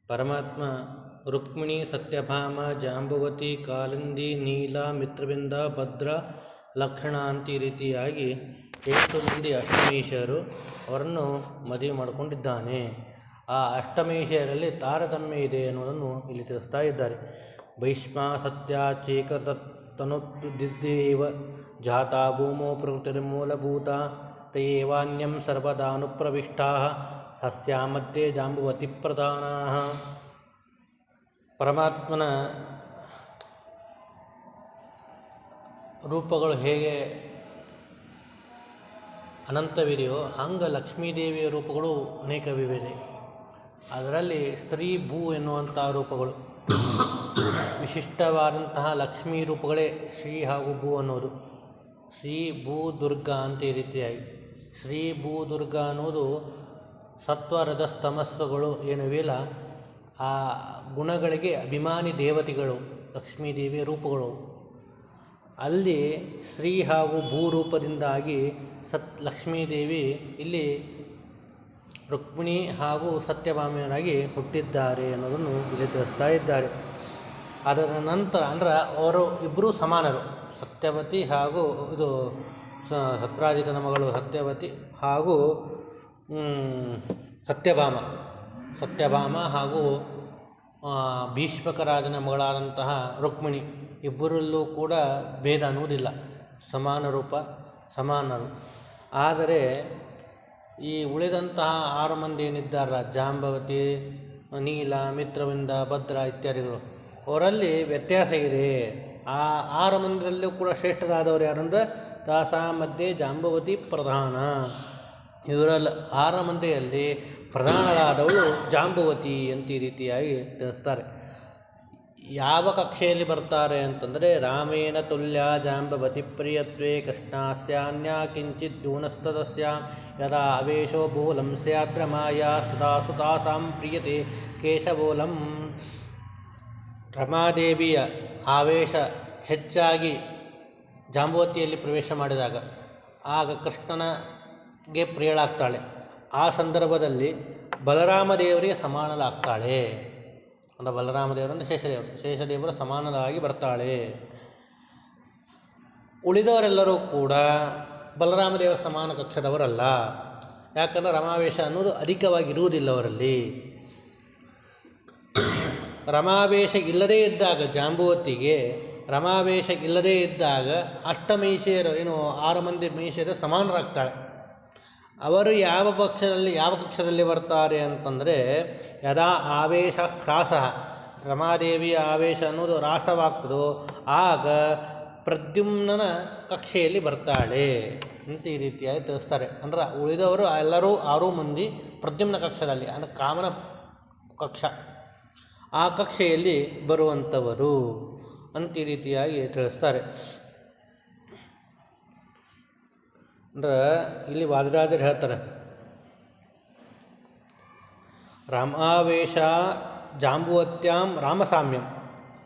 ಪರಮಾತ್ಮ ರುಕ್ಮಿಣಿ, ಸತ್ಯಭಾಮ, ಜಾಂಬವತಿ, ಕಾಲಿಂದಿ, ನೀಲ, ಮಿತ್ರವಿಂದ, ಭದ್ರ, ಲಕ್ಷಣ ಅಂತ ಈ ರೀತಿಯಾಗಿ 8 ಮಂದಿ ಅಷ್ಟಮೀಶರು ಅವರನ್ನು ಮದುವೆ ಮಾಡಿಕೊಂಡಿದ್ದಾನೆ. ಆ ಅಷ್ಟಮೀಶರಲ್ಲಿ ತಾರತಮ್ಯ ಇದೆ ಎನ್ನುವುದನ್ನು ಇಲ್ಲಿ ತಿಳಿಸ್ತಾ ಇದ್ದಾರೆ. ಭೀಷ್ಮ ಸತ್ಯ ಚೇಕತನುದ್ದೇವ ಜಾತಾ ಭೂಮೋ ಪ್ರಕೃತಿರ್ಮೂಲಭೂತ ತಯೇವಾನ್ಯಂ ಸರ್ವದಾನುಪ್ರವಿಷ್ಟಾ ಸಸ್ಯ ಮಧ್ಯೆ ಜಾಂಬವತಿ ಪ್ರಧಾನಾ. ಪರಮಾತ್ಮನ ರೂಪಗಳು ಹೇಗೆ ಅನಂತವಿದೆಯೋ ಹಂಗೆ ಲಕ್ಷ್ಮೀದೇವಿಯ ರೂಪಗಳು ಅನೇಕವಿವೆ. ಅದರಲ್ಲಿ ಸ್ತ್ರೀ ಭೂ ಎನ್ನುವಂಥ ರೂಪಗಳು ವಿಶಿಷ್ಟವಾದಂತಹ ಲಕ್ಷ್ಮೀ ರೂಪಗಳೇ ಶ್ರೀ ಹಾಗೂ ಭೂ ಅನ್ನೋದು. ಶ್ರೀ ಭೂ ದುರ್ಗಾ ಅಂತ ಈ ರೀತಿಯಾಗಿ ಶ್ರೀ ಭೂ ದುರ್ಗಾ ಅನ್ನೋದು ಸತ್ವರಜಸ್ತಮಸ್ಸುಗಳು ಏನುವಿಲ್ಲ ಆ ಗುಣಗಳಿಗೆ ಅಭಿಮಾನಿ ದೇವತೆಗಳು ಲಕ್ಷ್ಮೀದೇವಿಯ ರೂಪಗಳು. ಅಲ್ಲಿ ಶ್ರೀ ಹಾಗೂ ಭೂ ರೂಪದಿಂದಾಗಿ ಲಕ್ಷ್ಮೀದೇವಿ ಇಲ್ಲಿ ರುಕ್ಮಿಣಿ ಹಾಗೂ ಸತ್ಯಭಾಮೆಯರಾಗಿ ಹುಟ್ಟಿದ್ದಾರೆ ಅನ್ನೋದನ್ನು ಇಲ್ಲಿ ತಿಳಿಸ್ತಾ ಇದ್ದಾರೆ. ಅದರ ನಂತರ ಅಂದರೆ ಅವರು ಇಬ್ಬರೂ ಸಮಾನರು. ಸತ್ಯವತಿ ಹಾಗೂ ಇದು ಸತ್ರಾಜಿತನ ಮಗಳು ಸತ್ಯವತಿ ಹಾಗೂ ಸತ್ಯಭಾಮ ಹಾಗೂ ಭೀಷ್ಮಕರಾಜನ ಮಗಳಾದಂತಹ ರುಕ್ಮಿಣಿ ಇಬ್ಬರಲ್ಲೂ ಕೂಡ ಭೇದ ಅನ್ನುವುದಿಲ್ಲ, ಸಮಾನ ರೂಪ ಸಮಾನರು. ಆದರೆ ಈ ಉಳಿದಂತಹ 6 ಮಂದಿ ಏನಿದ್ದಾರೆ ಜಾಂಬವತಿ, ನೀಲ, ಮಿತ್ರವಿಂದ, ಭದ್ರ ಇತ್ಯಾದಿಗಳು ಅವರಲ್ಲಿ ವ್ಯತ್ಯಾಸ ಇದೆ. ಆ 6 ಮಂದಿರಲ್ಲೂ ಕೂಡ ಶ್ರೇಷ್ಠರಾದವರು ಯಾರಂದ್ರೆ ತಾಸಾ ಮಧ್ಯೆ ಜಾಂಬವತಿ ಪ್ರಧಾನ. ಇವರಲ್ಲಿ 6 ಮಂದಿಯಲ್ಲಿ ಪ್ರಧಾನರಾದವಳು ಜಾಂಬವತಿ ಅಂತ ಈ ರೀತಿಯಾಗಿ ತಿಳಿಸ್ತಾರೆ. ಯಾವ ಕಕ್ಷೆಯಲ್ಲಿ ಬರ್ತಾರೆ ಅಂತಂದರೆ ರಾಮೇಣ ತುಲ್ಯ ಜಾಂಬವತಿ ಪ್ರಿಯತ್ವೇ ಕೃಷ್ಣಸ್ಯಾನ್ಯ ಕಿಂಚಿತ್ ನ್ಯೂನಸ್ತದಸ್ಯಾಂ ಯದಾ ಅವೇಶೋ ಬೋಲಂ ಸ್ಯಾದ್ರ ಮಾಯಾ ಸುಧಾ ಸುತಾಸಾಂ ಪ್ರಿಯತೆ ಕೇಶಬೋಲಂ. ರಮಾದೇವಿಯ ಆವೇಶ ಹೆಚ್ಚಾಗಿ ಜಾಂಬವತಿಯಲ್ಲಿ ಪ್ರವೇಶ ಮಾಡಿದಾಗ ಆಗ ಕೃಷ್ಣನಿಗೆ ಪ್ರಿಯಳಾಗ್ತಾಳೆ. ಆ ಸಂದರ್ಭದಲ್ಲಿ ಬಲರಾಮದೇವರಿಗೆ ಸಮಾನಳಾಗ್ತಾಳೆ. ಅಂದರೆ ಬಲರಾಮದೇವರನ್ನು ಶೇಷದೇವರ ಸಮಾನರಾಗಿ ಬರ್ತಾಳೆ. ಉಳಿದವರೆಲ್ಲರೂ ಕೂಡ ಬಲರಾಮದೇವರ ಸಮಾನ ಕಕ್ಷದವರಲ್ಲ. ಯಾಕಂದರೆ ರಮಾವೇಶ ಅನ್ನೋದು ಅಧಿಕವಾಗಿರುವುದಿಲ್ಲ ಅವರಲ್ಲಿ. ರಮಾವೇಶ ಇಲ್ಲದೇ ಇದ್ದಾಗ ಜಾಂಬವತಿಗೆ ರಮಾವೇಶ ಇಲ್ಲದೇ ಇದ್ದಾಗ ಅಷ್ಟಮೀಶೆಯರು 6 ಮಂದಿ ಮೀಶೆಯರು ಸಮಾನರಾಗ್ತಾಳೆ. ಅವರು ಯಾವ ಪಕ್ಷದಲ್ಲಿ ಬರ್ತಾರೆ ಅಂತಂದರೆ ಯದಾ ಆವೇಶ ಕ್ರಾಸ ರಮಾದೇವಿಯ ಆವೇಶ ಅನ್ನೋದು ರಾಸವಾಗ್ತದೋ ಆಗ ಪ್ರದ್ಯುಮ್ನನ ಕಕ್ಷೆಯಲ್ಲಿ ಬರ್ತಾಳೆ ಅಂತ ಈ ರೀತಿಯಾಗಿ ತಿಳಿಸ್ತಾರೆ. ಅಂದರೆ ಉಳಿದವರು ಎಲ್ಲರೂ 6 ಮಂದಿ ಪ್ರದ್ಯುಮ್ನ ಕಕ್ಷದಲ್ಲಿ ಅಂದರೆ ಕಾಮನ ಕಕ್ಷ ಆ ಕಕ್ಷೆಯಲ್ಲಿ ಬರುವಂಥವರು ಅಂತ ಈ ರೀತಿಯಾಗಿ ತಿಳಿಸ್ತಾರೆ. ಅಂದ್ರೆ ಇಲ್ಲಿ ವಾದಿರಾಜರು ಹೇಳ್ತಾರೆ ರಾಮಾವೇಶ ಜಾಂಬುವತ್ಯಾಂ ರಾಮಸಾಮ್ಯಂ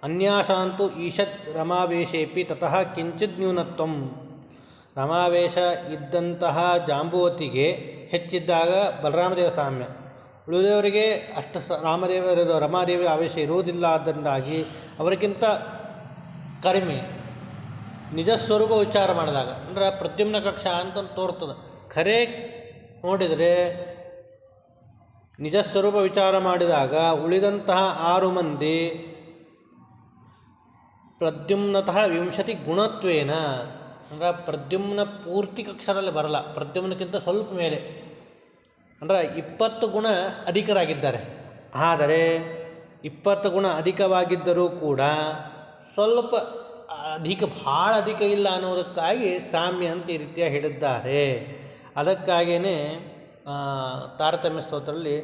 ಅನ್ಯಾಶಾಂತು ಈಶತ್ ರಮಾವೇಶೇಪಿ ತತಃ ಕಿಂಚಿತ್ ನ್ಯೂನತ್ವಂ. ರಮಾವೇಶ ಇದ್ದಂತಹ ಜಾಂಬುವತಿಗೆ ಹೆಚ್ಚಿದ್ದಾಗ ಬಲರಾಮದೇವ ಸಾಮ್ಯ, ಉಳಿದವರಿಗೆ ಅಷ್ಟು ರಮಾದೇವಿ ಆವೇಶ ಇರುವುದಿಲ್ಲ. ಅದರಿಂದಾಗಿ ಅವರಿಗಿಂತ ಕಡಿಮೆ ನಿಜ ಸ್ವರೂಪ ವಿಚಾರ ಮಾಡಿದಾಗ ಅಂದರೆ ಪ್ರದ್ಯುಮ್ನ ಕಕ್ಷ ಅಂತ ತೋರ್ತದೆ. ಖರೆ ನೋಡಿದರೆ ನಿಜ ಸ್ವರೂಪ ವಿಚಾರ ಮಾಡಿದಾಗ ಉಳಿದಂತಹ 6 ಮಂದಿ ಪ್ರದ್ಯುಮ್ನತಃ 20 ಗುಣತ್ವೇನ ಅಂದರೆ ಪ್ರದ್ಯುಮ್ನ ಪೂರ್ತಿ ಕಕ್ಷದಲ್ಲಿ ಬರಲ್ಲ, ಪ್ರದ್ಯುಮ್ನಕ್ಕಿಂತ ಸ್ವಲ್ಪ ಮೇಲೆ ಅಂದರೆ 20 ಗುಣ ಅಧಿಕರಾಗಿದ್ದಾರೆ. ಆದರೆ 20 ಗುಣ ಅಧಿಕವಾಗಿದ್ದರೂ ಕೂಡ ಸ್ವಲ್ಪ ಭಾಳ ಅಧಿಕ ಇಲ್ಲ ಅನ್ನೋದಕ್ಕಾಗಿ ಸಾಮ್ಯ ಅಂತ ಈ ರೀತಿಯಾಗಿ ಹೇಳಿದ್ದಾರೆ. ಅದಕ್ಕಾಗಿಯೇ ತಾರತಮ್ಯ ಸ್ತೋತ್ರದಲ್ಲಿ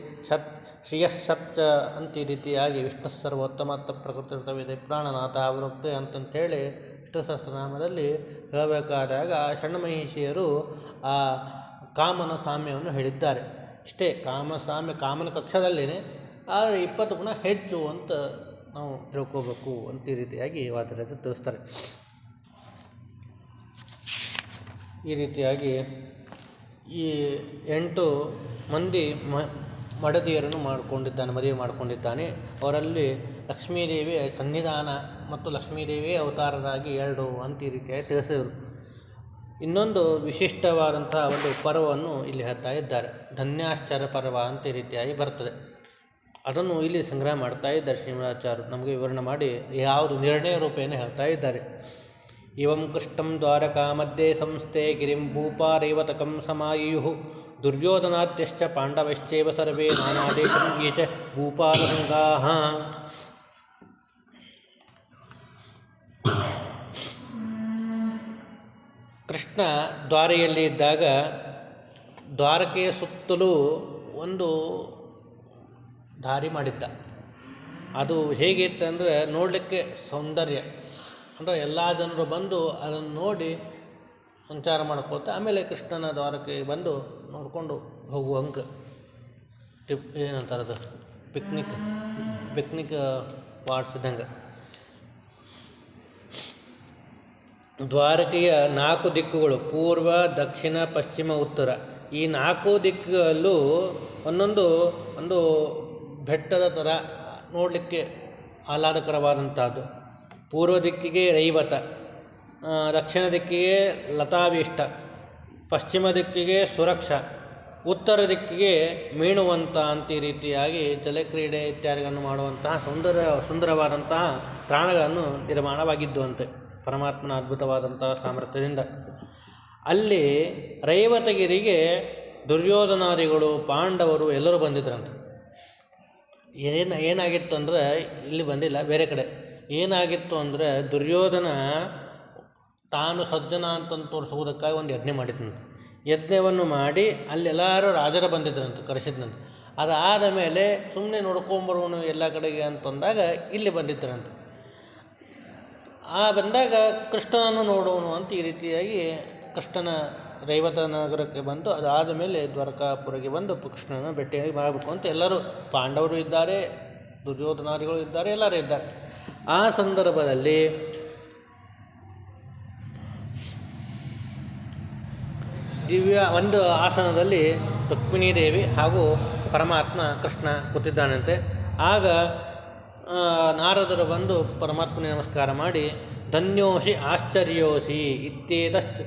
ಶ್ರೇಯಸ್ಸಚ್ಚ ಅಂತ ಈ ರೀತಿಯಾಗಿ ವಿಷ್ಣು ಸರ್ವೋತ್ತಮತ್ತ ಪ್ರಕೃತಿವಿದೆ ಪ್ರಾಣನಾಥ ಅವರುಕ್ತೆ ಅಂತಂಥೇಳಿ ವಿಷ್ಣು ಸಹಸ್ರನಾಮದಲ್ಲಿ ಹೇಳಬೇಕಾದಾಗ ಷಣ್ಮಹಿಷಿಯರು ಆ ಕಾಮನ ಸಾಮ್ಯವನ್ನು ಹೇಳಿದ್ದಾರೆ. ಇಷ್ಟೇ ಕಾಮನ ಕಕ್ಷದಲ್ಲೇ ಆದರೆ 20 ಗುಣ ಹೆಚ್ಚು ಅಂತ ನಾವು ತಿಳ್ಕೋಬೇಕು ಅಂತ ಈ ರೀತಿಯಾಗಿ ವಾದರಾಜ ತಿಳಿಸ್ತಾರೆ. ಈ ರೀತಿಯಾಗಿ ಈ 8 ಮಂದಿ ಮಡದಿಯರನ್ನು ಮದುವೆ ಮಾಡಿಕೊಂಡಿದ್ದಾನೆ. ಅವರಲ್ಲಿ ಲಕ್ಷ್ಮೀದೇವಿಯ ಸನ್ನಿಧಾನ ಮತ್ತು ಲಕ್ಷ್ಮೀದೇವಿಯ ಅವತಾರರಾಗಿ 2 ಅಂತ ಈ ರೀತಿಯಾಗಿ ತಿಳಿಸಿದರು. ಇನ್ನೊಂದು ವಿಶಿಷ್ಟವಾದಂತಹ ಒಂದು ಪರ್ವವನ್ನು ಇಲ್ಲಿ ಹೇಳ್ತಾ ಇದ್ದಾರೆ. ಧನ್ಯಾಶ್ಚರ್ಯ ಪರ್ವ ಅಂತ ಈ ರೀತಿಯಾಗಿ ಬರ್ತದೆ. ಅದನ್ನು ಇಲ್ಲಿ ಸಂಗ್ರಹ ಮಾಡ್ತಾ ಇದ್ದಾರೆ ಶ್ರೀಮದಾಚಾರ್ಯರು. ನಮಗೆ ವಿವರಣೆ ಮಾಡಿ ಯಾವುದು ನಿರ್ಣಯ ರೂಪೇಣ ಹೇಳ್ತಾ ಇದ್ದಾರೆ. ಇವಂ ಕೃಷ್ಣಂ ದ್ವಾರಕಾ ಮಧ್ಯೆ ಸಂಸ್ಥೆ ಗಿರಿಂ ಭೂಪಾರೇವತಕಂ ಸಮಾಯುಃ ದುರ್ಯೋಧನಾದ್ಯಶ್ಚ ಪಾಂಡವಶ್ಚೈವ ಸರ್ವೇ ನಾನಾದೇಶಂ ಯೇ ಚ ಭೂಪಾಲಸಂಗಾಃ. ಕೃಷ್ಣ ದ್ವಾರೆಯಲ್ಲಿ ಇದ್ದಾಗ ದ್ವಾರಕೆಯ ಸುತ್ತಲೂ ಒಂದು ದಾರಿ ಮಾಡಿದ್ದ. ಅದು ಹೇಗಿತ್ತಂದರೆ ನೋಡಲಿಕ್ಕೆ ಸೌಂದರ್ಯ, ಅಂದರೆ ಎಲ್ಲ ಜನರು ಬಂದು ಅದನ್ನು ನೋಡಿ ಸಂಚಾರ ಮಾಡ್ಕೋತ ಆಮೇಲೆ ಕೃಷ್ಣನ ದ್ವಾರಕೆಗೆ ಬಂದು ನೋಡಿಕೊಂಡು ಹೋಗುವಂಗೆ ಏನಂತಾರದು ಪಿಕ್ನಿಕ್ ವಾಡ್ಸಿದಂಗೆ. ದ್ವಾರಕೆಯ 4 ದಿಕ್ಕುಗಳು ಪೂರ್ವ, ದಕ್ಷಿಣ, ಪಶ್ಚಿಮ, ಉತ್ತರ. ಈ 4 ದಿಕ್ಕಲ್ಲೂ ಒಂದು ಬೆಟ್ಟದ ಥರ ನೋಡಲಿಕ್ಕೆ ಆಹ್ಲಾದಕರವಾದಂಥದ್ದು. ಪೂರ್ವ ದಿಕ್ಕಿಗೆ ರೈವತ, ದಕ್ಷಿಣ ದಿಕ್ಕಿಗೆ ಲತಾವೀಷ್ಟ, ಪಶ್ಚಿಮ ದಿಕ್ಕಿಗೆ ಸುರಕ್ಷ, ಉತ್ತರ ದಿಕ್ಕಿಗೆ ಮೀನುವಂತ ಅಂತ ಈ ರೀತಿಯಾಗಿ ಜಲಕ್ರೀಡೆ ಇತ್ಯಾದಿಗಳನ್ನು ಮಾಡುವಂತಹ ಸುಂದರವಾದಂತಹ ತಾಣಗಳನ್ನು ನಿರ್ಮಾಣವಾಗಿದ್ದುವಂತೆ ಪರಮಾತ್ಮನ ಅದ್ಭುತವಾದಂತಹ ಸಾಮರ್ಥ್ಯದಿಂದ. ಅಲ್ಲಿ ರೈವತಗಿರಿಗೆ ದುರ್ಯೋಧನಾದಿಗಳು, ಪಾಂಡವರು ಎಲ್ಲರೂ ಬಂದಿದ್ರಂತೆ. ಏನಾಗಿತ್ತು ಅಂದರೆ, ಇಲ್ಲಿ ಬಂದಿಲ್ಲ, ಬೇರೆ ಕಡೆ ಏನಾಗಿತ್ತು ಅಂದರೆ, ದುರ್ಯೋಧನ ತಾನು ಸಜ್ಜನ ಅಂತಂದು ತೋರಿಸುವುದಕ್ಕಾಗಿ ಒಂದು ಯಜ್ಞ ಮಾಡಿದ್ನಂತೆ. ಯಜ್ಞವನ್ನು ಮಾಡಿ ಅಲ್ಲೆಲ್ಲರೂ ರಾಜರು ಬಂದಿದ್ರಂತೆ, ಕರೆಸಿದ್ನಂತೆ. ಅದಾದ ಮೇಲೆ ಸುಮ್ಮನೆ ನೋಡ್ಕೊಂಬರೋನು ಎಲ್ಲ ಕಡೆಗೆ ಅಂತಂದಾಗ ಇಲ್ಲಿ ಬಂದಿದ್ದರಂತೆ. ಬಂದಾಗ ಕೃಷ್ಣನನ್ನು ನೋಡೋನು ಅಂತ ಈ ರೀತಿಯಾಗಿ ಕೃಷ್ಣನ ರೈವತ ನಗರಕ್ಕೆ ಬಂದು ಅದಾದ ಮೇಲೆ ದ್ವಾರಕಾಪುರಿಗೆ ಬಂದು ಕೃಷ್ಣನ ಭೇಟಿಯಾಗಿ ಮಾಡಬೇಕು ಅಂತ ಎಲ್ಲರೂ, ಪಾಂಡವರು ಇದ್ದಾರೆ, ದುರ್ಯೋಧನಾದಿಗಳು ಇದ್ದಾರೆ, ಎಲ್ಲರೂ ಇದ್ದಾರೆ. ಆ ಸಂದರ್ಭದಲ್ಲಿ ಒಂದು ಆಸನದಲ್ಲಿ ರುಕ್ಮಿಣೀ ದೇವಿ ಹಾಗೂ ಪರಮಾತ್ಮ ಕೃಷ್ಣ ಕೂತಿದ್ದಾನಂತೆ. ಆಗ ನಾರದರು ಬಂದು ಪರಮಾತ್ಮನಿಗೆ ನಮಸ್ಕಾರ ಮಾಡಿ ಧನ್ಯೋಷಿ ಆಶ್ಚರ್ಯೋಷಿ ಇತ್ಯೇತಶ್ಚ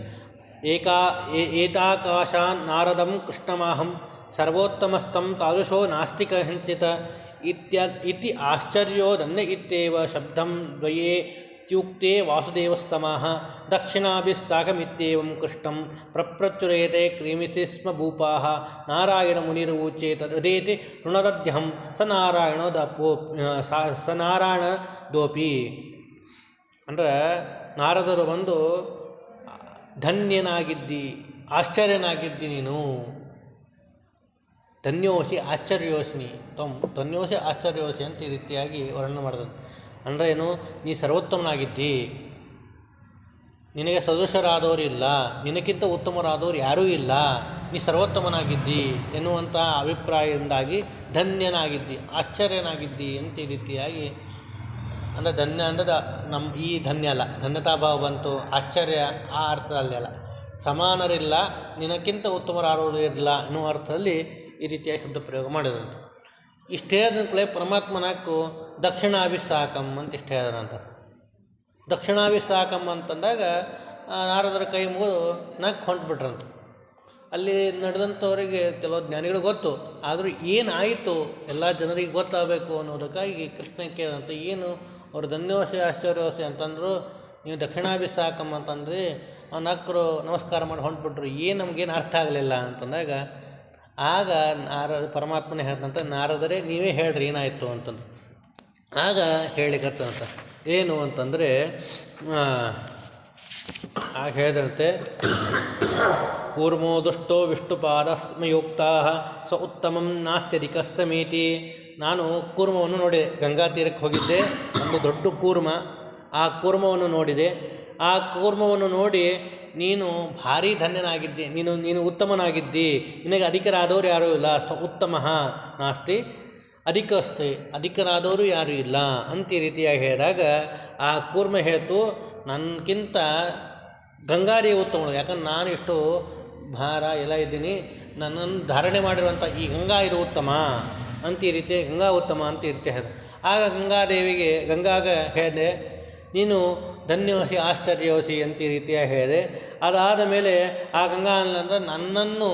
ಏತಾಕಾಶಾನ್ ನಾರದಂ ಕೃಷ್ಣಮಾಹಂ ಸರ್ವೋತ್ತಮಸ್ತಂ ತಾದೃಶೋ ನಾಸ್ತಿ ಕಥಂಚಿತ್ ಇತಿ ಆಶ್ಚರ್ಯೋ ಧನ್ಯ ಇತ್ಯೇವ ಶಬ್ದಂ ದ್ವಯೇ ಇತ್ಯುಕ್ತೆ ವಾಸುದೇವಸ್ತಮಃ ದಕ್ಷಿಣಾಭಿಸ್ಸಾಕಮಿತ್ಯೇವಂ ಕೃಷ್ಣಂ ಪ್ರಪ್ರಚುರೇತೆ ಕ್ರೀಮಿಸಿ ಸ್ಮ ಭೂಪಾಃ ನಾರಾಯಣ ಮುನಿರೂಚೆ ತದೇತಿ ಶೃಣದದ್ಯಹಂ ಸ ನಾರಾಯಣದೋಪಿ. ಅಂದರೆ ನಾರದರು ಬಂದು ಧನ್ಯನಾಗಿದ್ದಿ, ಆಶ್ಚರ್ಯನಾಗಿದ್ದಿ ನೀನು, ಧನ್ಯೋಷಿ ಆಶ್ಚರ್ಯೋಷಿನಿ ಧನ್ಯೋಷಿ ಆಶ್ಚರ್ಯೋಷಿ ಅಂತ ಈ ರೀತಿಯಾಗಿ ವರ್ಣನೆ ಮಾಡಿದಂತೆ. ಅಂದರೆ ಏನು, ನೀ ಸರ್ವೋತ್ತಮನಾಗಿದ್ದಿ, ನಿನಗೆ ಸದೃಶರಾದವರು ಇಲ್ಲ, ನಿನಕ್ಕಿಂತ ಉತ್ತಮರಾದವರು ಯಾರೂ ಇಲ್ಲ, ನೀ ಸರ್ವೋತ್ತಮನಾಗಿದ್ದಿ ಎನ್ನುವಂಥ ಅಭಿಪ್ರಾಯದಿಂದಾಗಿ ಧನ್ಯನಾಗಿದ್ದಿ, ಆಶ್ಚರ್ಯನಾಗಿದ್ದಿ ಅಂತ ಈ ರೀತಿಯಾಗಿ. ಅಂದರೆ ಧನ್ಯ ಅಂದರೆ ಈ ಧನ್ಯ ಅಲ್ಲ, ಧನ್ಯತಾಭಾವ ಬಂತು, ಆಶ್ಚರ್ಯ ಆ ಅರ್ಥದಲ್ಲಿ ಅಲ್ಲ, ಸಮಾನರಿಲ್ಲ, ನಿನಕ್ಕಿಂತ ಉತ್ತಮರಾದವರು ಇರಲಿಲ್ಲ ಎನ್ನುವ ಅರ್ಥದಲ್ಲಿ ಈ ರೀತಿಯಾಗಿ ಶಬ್ದ ಪ್ರಯೋಗ ಮಾಡಿದಂತೆ. ಇಷ್ಟು ಹೇಳಿದಂತಲೇ ಪರಮಾತ್ಮನಾಕು ದಕ್ಷಿಣಾಭಿಸ್ಸಾಕಂ ಅಂತ ಇಷ್ಟು ಹೇಳಿದಂತ. ದಕ್ಷಿಣಾಭಿಸ್ಸಾಕಂ ಅಂತಂದಾಗ ನಾರದರ ಕೈ ಮುಗಿದು ನಕ್ಕು ಹೊಂಟ್ಬಿಟ್ರಂತ. ಅಲ್ಲಿ ನಡೆದಂಥವರಿಗೆ ಕೆಲವು ಜ್ಞಾನಿಗಳು ಗೊತ್ತು, ಆದರೂ ಏನಾಯಿತು ಎಲ್ಲ ಜನರಿಗೆ ಗೊತ್ತಾಗಬೇಕು ಅನ್ನೋದಕ್ಕಾಗಿ ಕೃಷ್ಣ ಕೇಳಿದಂತ ಏನು ಅವರು ಧನ್ಯೋಷಿ ಆಶ್ಚರ್ಯೋಷಿ ಅಂತಂದರು, ನೀವು ದಕ್ಷಿಣಾಭಿಸ್ಸಾಕಂ ಅಂತಂದ್ರಿ, ನಕ್ಕರು ನಮಸ್ಕಾರ ಮಾಡಿ ಹೊಂಟ್ಬಿಟ್ರು, ನಮಗೇನು ಅರ್ಥ ಆಗಲಿಲ್ಲ ಅಂತಂದಾಗ ಆಗ ಪರಮಾತ್ಮನೇ ಹೇಳ್ದಂತ, ನಾರದರೆ ನೀವೇ ಹೇಳ್ರಿ ಏನಾಯಿತು ಅಂತಂದು. ಆಗ ಹೇಳಿಕತ್ತಂತ ಏನು ಅಂತಂದರೆ, ಆಗ ಹೇಳಿದಂತೆ ಕೂರ್ಮೋ ದುಷ್ಟೋ ವಿಷ್ಣುಪಾದಸ್ಮಯುಕ್ತಾ ಸ ಉತ್ತಮಂ ನಾಸ್ತ್ಯಧಿಕಸ್ತಮೇತಿ. ನಾನು ಕೂರ್ಮವನ್ನು ನೋಡಿದೆ, ಗಂಗಾ ತೀರಕ್ಕೆ ಹೋಗಿದ್ದೆ, ಒಂದು ದೊಡ್ಡ ಕೂರ್ಮ, ಆ ಕೂರ್ಮವನ್ನು ನೋಡಿದೆ. ಆ ಕೂರ್ಮವನ್ನು ನೋಡಿ ನೀನು ಭಾರೀ ಧನ್ಯನಾಗಿದ್ದಿ, ನೀನು ಉತ್ತಮನಾಗಿದ್ದಿ, ನಿನಗೆ ಅಧಿಕರಾದವರು ಯಾರೂ ಇಲ್ಲ, ಉತ್ತಮ ನಾಸ್ತಿ ಅಧಿಕಸ್ತಿ, ಅಧಿಕರಾದವರು ಯಾರೂ ಇಲ್ಲ ಅಂತ ಈ ರೀತಿಯಾಗಿ ಹೇಳಿದಾಗ ಆ ಕೂರ್ಮ ಹೇಳ್ತು, ನನಗಿಂತ ಗಂಗಾದೇವಿ ಉತ್ತಮಳು, ಯಾಕಂದ್ರೆ ನಾನು ಎಷ್ಟು ಭಾರ ಎಲ್ಲ ಇದ್ದೀನಿ, ನನ್ನನ್ನು ಧಾರಣೆ ಮಾಡಿರುವಂಥ ಈ ಗಂಗಾ ಇದು ಉತ್ತಮ ಅಂತ ಈ ರೀತಿ, ಗಂಗಾ ಉತ್ತಮ ಅಂತ ಈ ರೀತಿ ಹೇಳಿದೆ. ಆಗ ಗಂಗಾದೇವಿಗೆ ಹೇಳಿದೆ, ನೀನು ಧನ್ಯೋಸಿ ಆಶ್ಚರ್ಯೋಸಿ ಅಂತ ಈ ರೀತಿಯಾಗಿ ಹೇಳಿದೆ. ಅದಾದ ಮೇಲೆ ಆ ಗಂಗಾ ಅಂದರೆ ನನ್ನನ್ನು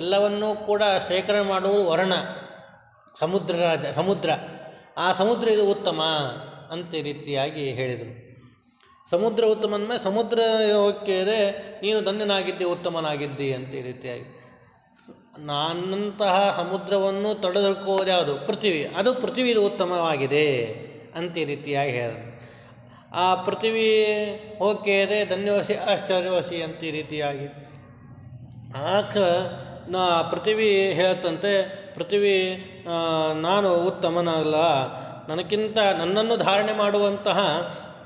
ಎಲ್ಲವನ್ನೂ ಕೂಡ ಶೇಖರಣೆ ಮಾಡುವುದು ವರ್ಣ, ಸಮುದ್ರ, ಆ ಸಮುದ್ರ ಇದು ಉತ್ತಮ ಅಂತ ಈ ರೀತಿಯಾಗಿ ಹೇಳಿದರು. ಸಮುದ್ರ ಉತ್ತಮ ಅಂದಮೇಲೆ ಸಮುದ್ರ ಹೋಗಿದೆ, ನೀನು ಧನ್ಯನಾಗಿದ್ದಿ, ಉತ್ತಮನಾಗಿದ್ದಿ ಅಂತ ಈ ರೀತಿಯಾಗಿ. ನನ್ನಂತಹ ಸಮುದ್ರವನ್ನು ತಡೆದುಕೊಳ್ಳೋದು ಯಾವುದು? ಪೃಥ್ವಿ. ಅದು ಪೃಥ್ವಿ ಇದು ಉತ್ತಮವಾಗಿದೆ ಅಂತ ಈ ರೀತಿಯಾಗಿ ಹೇಳಿದರು. ಆ ಪೃಥ್ವಿ ಹೋಗಿದೆ ಧನ್ಯೋಸಿ ಆಶ್ಚರ್ಯೋಸಿ ಅಂತ ಈ ರೀತಿಯಾಗಿ. ಪೃಥ್ವಿ ಹೇಳ್ತಂತೆ, ಪೃಥ್ವಿ ನಾನು ಉತ್ತಮನಲ್ಲ, ನನಗಿಂತ ನನ್ನನ್ನು ಧಾರಣೆ ಮಾಡುವಂತಹ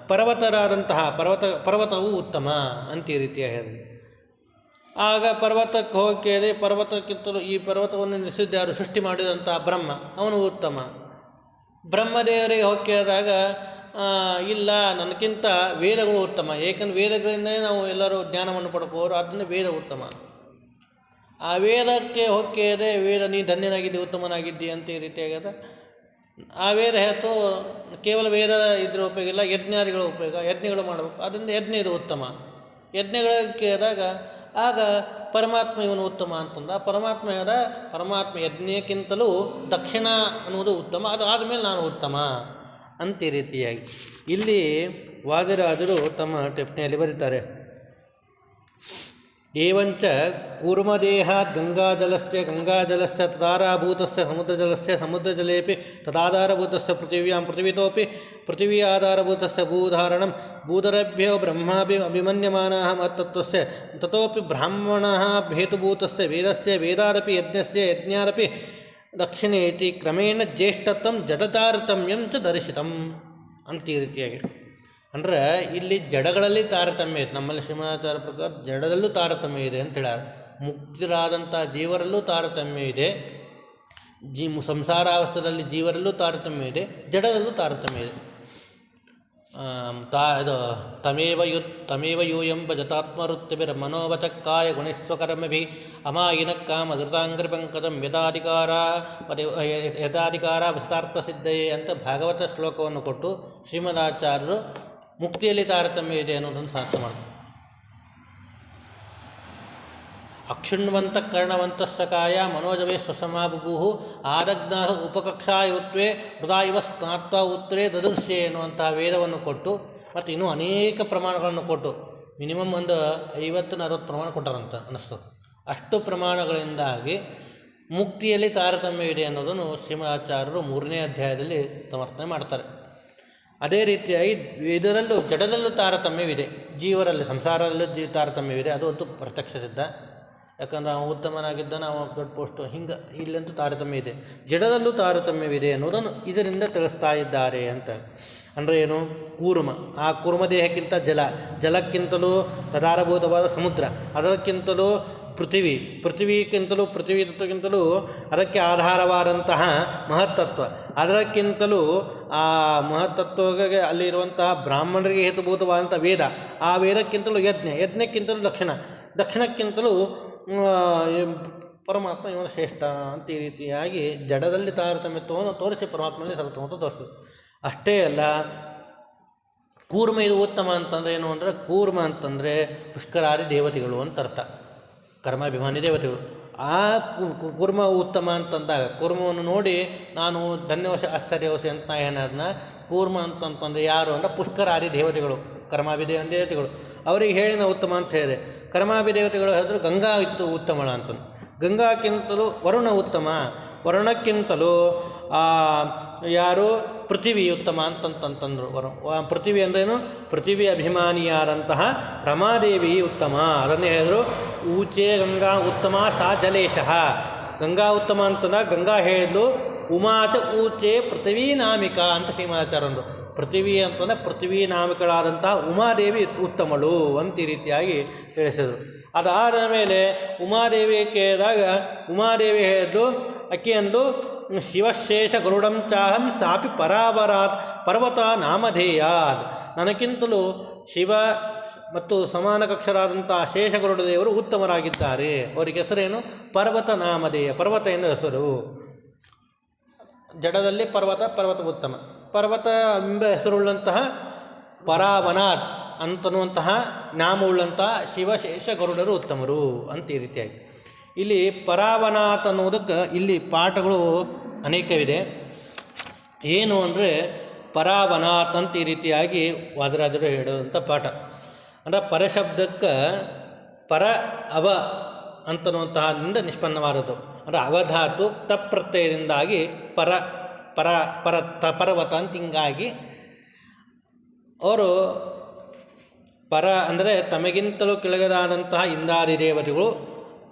ಪರ್ವತರಾದಂತಹ ಪರ್ವತವು ಉತ್ತಮ ಅಂತ ಈ ರೀತಿಯಾಗಿ ಹೇಳಿದೆ. ಆಗ ಪರ್ವತಕ್ಕೆ ಹೋಗಿ ಪರ್ವತಕ್ಕಿಂತಲೂ ಈ ಪರ್ವತವನ್ನು ನಿಲ್ಲಿಸಿದ್ಯಾರು? ಸೃಷ್ಟಿ ಮಾಡಿದಂಥ ಬ್ರಹ್ಮ, ಅವನು ಉತ್ತಮ. ಬ್ರಹ್ಮದೇವರಿಗೆ ಹೋಗಿದಾಗ ಇಲ್ಲ, ನನಗಿಂತ ವೇದಗಳು ಉತ್ತಮ, ಏಕೆಂದರೆ ವೇದಗಳಿಂದಲೇ ನಾವು ಎಲ್ಲರೂ ಜ್ಞಾನವನ್ನು ಪಡ್ಕೋರು, ಅದನ್ನು ವೇದ ಉತ್ತಮ. ಆ ವೇದಕ್ಕೆ ಹೋಗಿದೆ, ವೇದ ನೀ ಧನ್ಯನಾಗಿದ್ದಿ, ಉತ್ತಮನಾಗಿದ್ದಿ ಅಂತ ಈ ರೀತಿಯಾಗ್ಯದ. ಆ ವೇದ ಹೇಳ್ತು ಕೇವಲ ವೇದ ಇದ್ರ ಉಪಯೋಗ ಇಲ್ಲ, ಯಜ್ಞಾದಿಗಳ ಉಪಯೋಗ, ಯಜ್ಞಗಳು ಮಾಡಬೇಕು, ಅದರಿಂದ ಯಜ್ಞ ಇದು ಉತ್ತಮ. ಯಜ್ಞಗಳಿಗೆ ಕೇಳಿದಾಗ ಆಗ ಪರಮಾತ್ಮ ಇವನು ಉತ್ತಮ ಅಂತಂದ. ಪರಮಾತ್ಮ ಯಜ್ಞಕ್ಕಿಂತಲೂ ದಕ್ಷಿಣ ಅನ್ನುವುದು ಉತ್ತಮ, ಅದು ಆದಮೇಲೆ ನಾನು ಉತ್ತಮ ಅಂತ ಈ ರೀತಿಯಾಗಿ ಇಲ್ಲಿ ವಾದಿರಾಜರು ತಮ್ಮ ಟಿಪ್ಪಣಿಯಲ್ಲಿ ಬರೀತಾರೆ. ಏವಂಚ ಕೂರ್ಮದೇಹ ಗಂಗಾಜಲಸ್ಯ ತದಾಧಾರಭೂತಸ್ಯ ಸಮುದ್ರಜಲೇಪಿ ತದಾಧಾರಭೂತಸ್ಯ ಪೃಥಿವ್ಯಾಂ ಪೃಥಿವೀ ಆಧಾರಭೂತಸ್ಯ ಭೂಧಾರಣಂ ಭೂಧರಭ್ಯೋ ಬ್ರಹ್ಮಾಭಿಮನ್ಯಮಾನಃ ಮತ್ತತ್ವಸ್ಯ ತತೋಪಿ ಬ್ರಾಹ್ಮಣಃ ಹೇತುಭೂತಸ್ಯ ವೇದಾದಪಿ ಯಜ್ಞಾದಪಿ ದಕ್ಷಿಣೇ ಇತಿ ಕ್ರಮೇಣ ಜ್ಯೇಷ್ಠತ್ವಂ ಜಡತಾರತಮ್ಯಂ ಚ ದರ್ಶಿತಂ ಅಂತ ಈ ರೀತಿಯಾಗಿ. ಅಂದರೆ ಇಲ್ಲಿ ಜಡಗಳಲ್ಲಿ ತಾರತಮ್ಯ ಇದೆ. ನಮ್ಮಲ್ಲಿ ಶ್ರೀಮದಾಚಾರ್ಯ ಪ್ರಕಾರ ಜಡದಲ್ಲೂ ತಾರತಮ್ಯ ಇದೆ ಅಂತ ಹೇಳ್ಯಾರ. ಮುಕ್ತರಾದಂಥ ಜೀವರಲ್ಲೂ ತಾರತಮ್ಯ ಇದೆ, ಸಂಸಾರಾವಸ್ಥೆಯಲ್ಲಿ ಜೀವರಲ್ಲೂ ತಾರತಮ್ಯ ಇದೆ, ಜಡದಲ್ಲೂ ತಾರತಮ್ಯ ಇದೆ. ತಮೇವ ಯೂಯಂ ಭಜತಾತ್ಮವೃತ್ತಿಭಿರ್ ಮನೋವಚಕ್ಕಾಯ ಗುಣಿಸ್ವಕರ್ಮಭಿ ಅಮಾಯಿನ ಕಾಮಧೃತಾಂಗ್ರಿಪಂಕಜಂ ಯದಾಧಿಕಾರ ವಸ್ತಾರ್ಥ ಸಿದ್ಧಯೇ ಅಂತ ಭಾಗವತ ಶ್ಲೋಕವನ್ನು ಕೊಟ್ಟು ಶ್ರೀಮದಾಚಾರ್ಯರು ಮುಕ್ತಿಯಲ್ಲಿ ತಾರತಮ್ಯ ಇದೆ ಅನ್ನೋದನ್ನು ಸಾಧ್ಯ ಮಾಡ್ತಾರೆ. ಅಕ್ಷುಣ್ವಂತ ಕರ್ಣವಂತಸ್ಸ ಕಾಯ ಮನೋಜವೇ ಸ್ವಸಮಾಬುಭು ಆದಗ್ನಾ ಉಪಕಕ್ಷಾಯುತ್ವೇ ಹೃದಯ ಇವ ಸ್ನಾತ್ವ ಉತ್ತರೇ ದದೃಶ್ಯ ಎನ್ನುವಂತಹ ವೇದವನ್ನು ಕೊಟ್ಟು ಮತ್ತು ಇನ್ನೂ ಅನೇಕ ಪ್ರಮಾಣಗಳನ್ನು ಕೊಟ್ಟು ಮಿನಿಮಮ್ ಒಂದು 50-60 ಪ್ರಮಾಣ ಕೊಟ್ಟಾರಂತ ಅನ್ನಿಸ್ತು. ಅಷ್ಟು ಪ್ರಮಾಣಗಳಿಂದಾಗಿ ಮುಕ್ತಿಯಲ್ಲಿ ತಾರತಮ್ಯವಿದೆ ಅನ್ನೋದನ್ನು ಶ್ರೀಮದಾಚಾರ್ಯರು 3ನೇ ಅಧ್ಯಾಯದಲ್ಲಿ ಸಮರ್ಥನೆ ಮಾಡ್ತಾರೆ. ಅದೇ ರೀತಿಯಾಗಿ ಇದರಲ್ಲೂ ಜಡದಲ್ಲೂ ತಾರತಮ್ಯವಿದೆ, ಜೀವರಲ್ಲಿ ಸಂಸಾರದಲ್ಲೂ ತಾರತಮ್ಯವಿದೆ, ಅದು ಒಂದು ಪ್ರತ್ಯಕ್ಷ ಸಿದ್ಧ. ಯಾಕಂದರೆ ಅವನು ಉತ್ತಮನಾಗಿದ್ದ ನಾವು ದೊಡ್ಡ ಪೋಸ್ಟು, ಹಿಂಗೆ ಇಲ್ಲಂತೂ ತಾರತಮ್ಯ ಇದೆ, ಜಡದಲ್ಲೂ ತಾರತಮ್ಯವಿದೆ ಅನ್ನೋದನ್ನು ಇದರಿಂದ ತಿಳಿಸ್ತಾ ಇದ್ದಾರೆ ಅಂತ. ಅಂದರೆ ಏನು? ಕೂರ್ಮ, ಆ ಕೂರ್ಮದೇಹಕ್ಕಿಂತ ಜಲಕ್ಕಿಂತಲೂ ತದಾರಭೂತವಾದ ಸಮುದ್ರ, ಅದಕ್ಕಿಂತಲೂ ಪೃಥ್ವಿಗಿಂತಲೂ ಅದಕ್ಕೆ ಆಧಾರವಾದಂತಹ ಮಹತ್ತತ್ವ, ಅದಕ್ಕಿಂತಲೂ ಆ ಮಹತ್ತತ್ವಗೆ ಅಲ್ಲಿರುವಂತಹ ಬ್ರಾಹ್ಮಣರಿಗೆ ಹೇತುಭೂತವಾದಂಥ ವೇದ, ಆ ವೇದಕ್ಕಿಂತಲೂ ಯಜ್ಞಕ್ಕಿಂತಲೂ ದಕ್ಷಿಣಕ್ಕಿಂತಲೂ ಪರಮಾತ್ಮ ಇವನು ಶ್ರೇಷ್ಠ ಅಂತ ಈ ರೀತಿಯಾಗಿ ಜಡದಲ್ಲಿ ತಾರತಮ್ಯತ್ವವನ್ನು ತೋರಿಸಿ ಪರಮಾತ್ಮನಲ್ಲಿ ಸರ್ವೋತ್ತಮತ್ವ ತೋರಿಸ್ಬೇಕು. ಅಷ್ಟೇ ಅಲ್ಲ, ಕೂರ್ಮ ಇದು ಉತ್ತಮ ಅಂತಂದರೆ ಏನು ಅಂದರೆ, ಕೂರ್ಮ ಅಂತಂದರೆ ಪುಷ್ಕರಾದಿ ದೇವತೆಗಳು ಅಂತ ಅರ್ಥ, ಕರ್ಮಾಭಿಮಾನಿ ದೇವತೆಗಳು. ಆ ಕೂರ್ಮ ಉತ್ತಮ ಅಂತಂದಾಗ ಕೂರ್ಮವನ್ನು ನೋಡಿ ನಾನು ಧನ್ಯವಶ ಆಶ್ಚರ್ಯವಶ ಅಂತ ಏನಾದನ್ನ ಕೂರ್ಮ ಅಂತಂತಂದರೆ ಯಾರು ಅಂದರೆ ಪುಷ್ಕರಾದಿ ದೇವತೆಗಳು, ದೇವತೆಗಳು. ಅವರಿಗೆ ಹೇಳಿನ ಉತ್ತಮ ಅಂತ ಹೇಳಿದೆ. ದೇವತೆಗಳು ಹೇಳಿದ್ರು ಗಂಗಾ ಇತ್ತು ಉತ್ತಮಳ ಅಂತಂದು. ಗಂಗಾಕ್ಕಿಂತಲೂ ವರುಣ ಉತ್ತಮ, ವರುಣಕ್ಕಿಂತಲೂ ಯಾರು ಪೃಥ್ವಿ ಉತ್ತಮ ಅಂತಂತಂತಂದರು. ಪೃಥ್ವಿ ಅಂದ್ರೇನು? ಪೃಥ್ವಿ ಅಭಿಮಾನಿಯಾದಂತಹ ರಮಾದೇವಿ ಉತ್ತಮ, ಅದನ್ನೇ ಹೇಳಿದ್ರು. ಊಚೆ ಗಂಗಾ ಉತ್ತಮ ಸಾ ಜಲೇಶಃ, ಗಂಗಾ ಉತ್ತಮ ಅಂತಂದಾಗ ಗಂಗಾ ಹೇಳಿದ್ಲು ಉಮಾಚ ಊಚೆ ಪೃಥ್ವೀ ನಾಮಿಕಾ ಅಂತ ಶ್ರೀಮದಾಚಾರ್ಯರು. ಪೃಥ್ವಿ ಅಂತಂದರೆ ಪೃಥ್ವೀ ನಾಮಿಕಳಾದಂತಹ ಉಮಾದೇವಿ ಉತ್ತಮಳು ಅಂತ ಈ ರೀತಿಯಾಗಿ ತಿಳಿಸಿದರು. ಅದಾದ ಮೇಲೆ ಉಮಾದೇವಿ ಕೇಳಿದಾಗ ಉಮಾದೇವಿ ಹೇಳಿದ್ಲು ಅಕ್ಕಿ ಅಂದ್ಲು ಶಿವಶೇಷ ಗರುಡಂ ಚಾಹಂ ಸಾಪಿ ಪರ್ವತ ನಾಮಧೇಯಾದ್. ನನಗಿಂತಲೂ ಶಿವ ಮತ್ತು ಸಮಾನ ಕಕ್ಷರಾದಂಥ ಶೇಷಗರುಡ ದೇವರು ಉತ್ತಮರಾಗಿದ್ದಾರೆ. ಅವರಿಗೆ ಹೆಸರೇನು? ಪರ್ವತ ನಾಮಧೇಯ, ಪರ್ವತ ಎನ್ನುವ ಹೆಸರು. ಜಡದಲ್ಲಿ ಪರ್ವತ ಉತ್ತಮ. ಪರ್ವತ ಎಂಬ ಹೆಸರುಳ್ಳಂತಹ ಪರಾವನಾಥ್ ಅಂತನ್ನುವಂತಹ ನಾಮವುಳ್ಳಂತಹ ಶಿವಶೇಷ ಗರುಡರು ಉತ್ತಮರು ಅಂತ ಈ ರೀತಿಯಾಗಿ. ಇಲ್ಲಿ ಪರಾವನಾಥ್ ಅನ್ನೋದಕ್ಕೆ ಇಲ್ಲಿ ಪಾಠಗಳು ಅನೇಕವಿದೆ. ಏನು ಅಂದರೆ ಪರಾವನಾಥ್ ಅಂತ ಈ ರೀತಿಯಾಗಿ ವಾದರಾಜರು ಹೇಳುವಂಥ ಪಾಠ. ಅಂದರೆ ಪರಶಬ್ದಕ್ಕೆ ಪರ ಅವ ಅಂತನ್ನುವಂತಹದಿಂದ ನಿಷ್ಪನ್ನವಾದದ್ದು. ಅಂದರೆ ಅವಧಾತು ತಪ್ರತ್ಯಯದಿಂದಾಗಿ ಪರ್ವತ ಅಂತ ಹಿಂಗಾಗಿ ಅವರು ಪರ ಅಂದರೆ ತಮಗಿಂತಲೂ ಕೆಳಗದಾದಂತಹ ಇಂದ್ರಾದಿ ದೇವತೆಗಳು